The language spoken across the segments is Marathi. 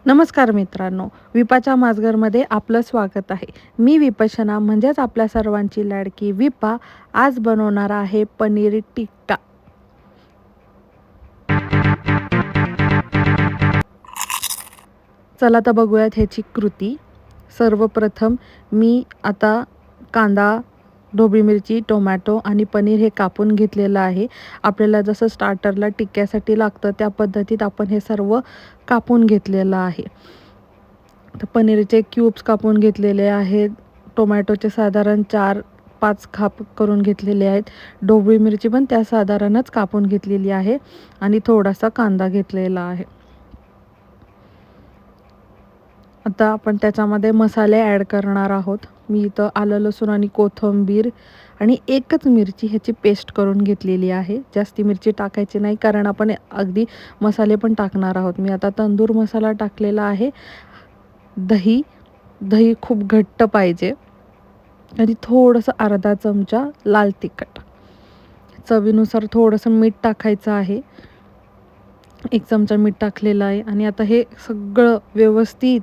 नमस्कार मित्रांनो, विपाच्या माझघरमध्ये आपलं स्वागत आहे. मी विपशना म्हणजेच आपल्या सर्वांची लाडकी विपा आज बनवणार आहे पनीर टिक्का. चला तर बघूयात ह्याची कृती. सर्वप्रथम मी आता कांदा, ढोबळी मिरची, टोमॅटो आणि पनीर हे कापून घेतलेलं आहे. आपल्याला जसं स्टार्टरला टिक्क्यासाठी लागतं त्या पद्धतीत आपण हे सर्व कापून घेतलेलं आहे. तर पनीरचे क्यूब्स कापून घेतलेले आहेत. टोमॅटोचे साधारण 4-5 काप करून घेतलेले आहेत. ढोबळी मिरची पण त्या साधारणच कापून घेतलेली आहे आणि थोडासा कांदा घेतलेला आहे. आता आपण त्याच्यामध्ये मसाले ॲड करणार आहोत. मी इथं आलं, लसूण आणि कोथिंबीर आणि एकच मिरची ह्याची पेस्ट करून घेतलेली आहे. जास्ती मिरची टाकायची नाही कारण आपण अगदी मसाले पण टाकणार आहोत. मी आता तंदूर मसाला टाकलेला आहे. दही खूप घट्ट पाहिजे आणि थोडंसं अर्धा चमचा लाल तिखट, चवीनुसार थोडंसं मीठ टाकायचं आहे. 1 चमचा मीठ टाकलेलं आहे आणि आता हे सगळं व्यवस्थित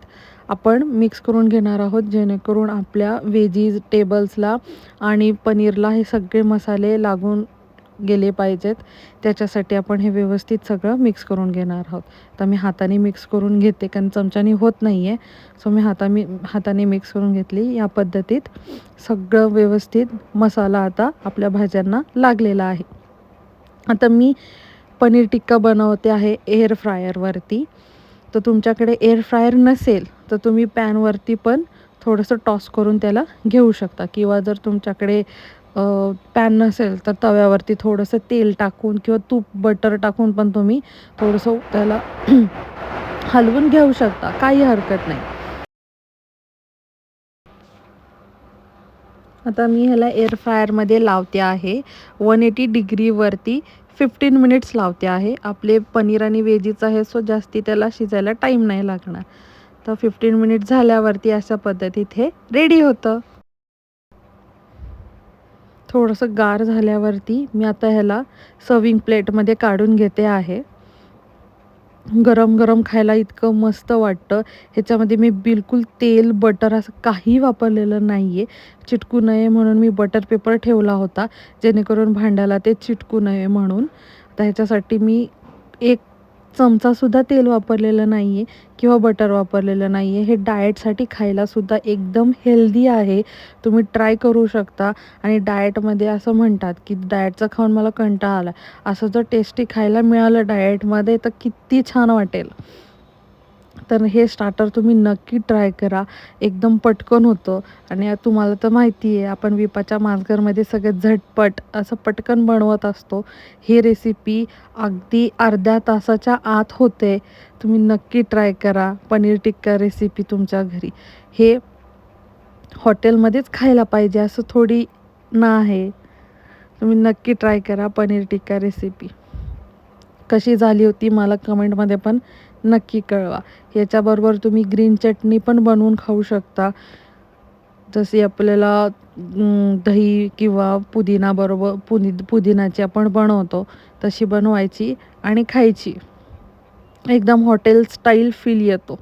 आपण मिक्स करून घेणार आहोत, जेणेकरून आपल्या व्हेजिटेबल्सला आणि पनीरला हे सगळे मसाले लागून गेले पाहिजेत. त्याच्यासाठी आपण हे व्यवस्थित सगळं मिक्स करून घेणार आहोत. तर मी हाताने मिक्स करून घेते कारण चमच्याने होत नाही आहे. सो मी हाताने मिक्स करून घेतली. या पद्धतीत सगळं व्यवस्थित मसाला आता आपल्या भाज्यांना लागलेला आहे. आता मी पनीर टिक्का बनवते आहे एअर फ्रायरवरती. तर तुमच्याकडे एअर फ्रायर नसेल तर तुम्ही पॅनवरती पण थोडंसं टॉस करून त्याला घेऊ शकता, किंवा जर तुमच्याकडे पॅन नसेल तर तव्यावरती थोडंसं तेल टाकून किंवा तूप बटर टाकून पण तुम्ही थोडंसं त्याला हलवून घेऊ शकता, काही हरकत नाही. आता मी ह्याला एअर फ्रायरमध्ये लावते आहे 180 डिग्रीवरती 15 मिनिट्स लावते आहे. आपले पनीर आणि व्हेजीच आहे सो जास्ती त्याला शिजायला टाईम नाही लागणार. तर 15 मिनिट झाल्यावरती अशा पद्धतीत हे रेडी होतं. थोडंसं गार झाल्यावरती मी आता ह्याला सर्विंग प्लेटमध्ये काढून घेते आहे. गरम गरम खायला इतकं मस्त वाटतं. ह्याच्यामध्ये मी बिलकुल तेल, बटर असं काही वापरलेलं नाही आहे. चिटकू नये म्हणून मी बटर पेपर ठेवला होता, जेणेकरून भांड्याला ते चिटकू नये म्हणून. तर ह्याच्यासाठी मी 1 चमचासुद्धा तेल वापरलेलं नाही आहे किंवा बटर वापरलेलं नाही आहे. हे डाएटसाठी खायलासुद्धा एकदम हेल्दी आहे. तुम्ही ट्राय करू शकता. आणि डाएटमध्ये असं म्हणतात की डाएटचं खाऊन मला कंटाळा आला, असं जर टेस्टी खायला मिळालं डाएटमध्ये तर किती छान वाटेल. तर हे स्टार्टर तुम्ही नक्की ट्राय करा. एकदम पटकन होतं आणि तुम्हाला तर माहिती आहे आपण विपाच्या माझघरमध्ये सगळं झटपट असं पटकन बनवत असतो. ही रेसिपी अगदी अर्ध्या तासाच्या आत होते. तुम्ही नक्की ट्राय करा पनीर टिक्का रेसिपी तुमच्या घरी. हे हॉटेलमध्येच खायला पाहिजे असं थोडी ना आहे. तुम्ही नक्की ट्राय करा पनीर टिक्का रेसिपी. कशी झाली होती मला कमेंटमध्ये पण नक्की कळवा. याच्याबरोबर तुम्ही ग्रीन चटणी पण बनवून खाऊ शकता. जशी आपल्याला दही किंवा पुदिनाची आपण बनवतो तशी बनवायची आणि खायची. एकदम हॉटेल स्टाईल फील येतो.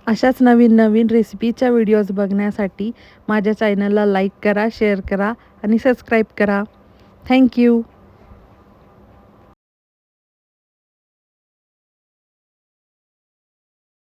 अशाच नवीन नवीन रेसिपीच्या व्हिडिओज बघण्यासाठी माझ्या चॅनलला लाईक करा, शेअर करा आणि सबस्क्राईब करा. थँक्यू.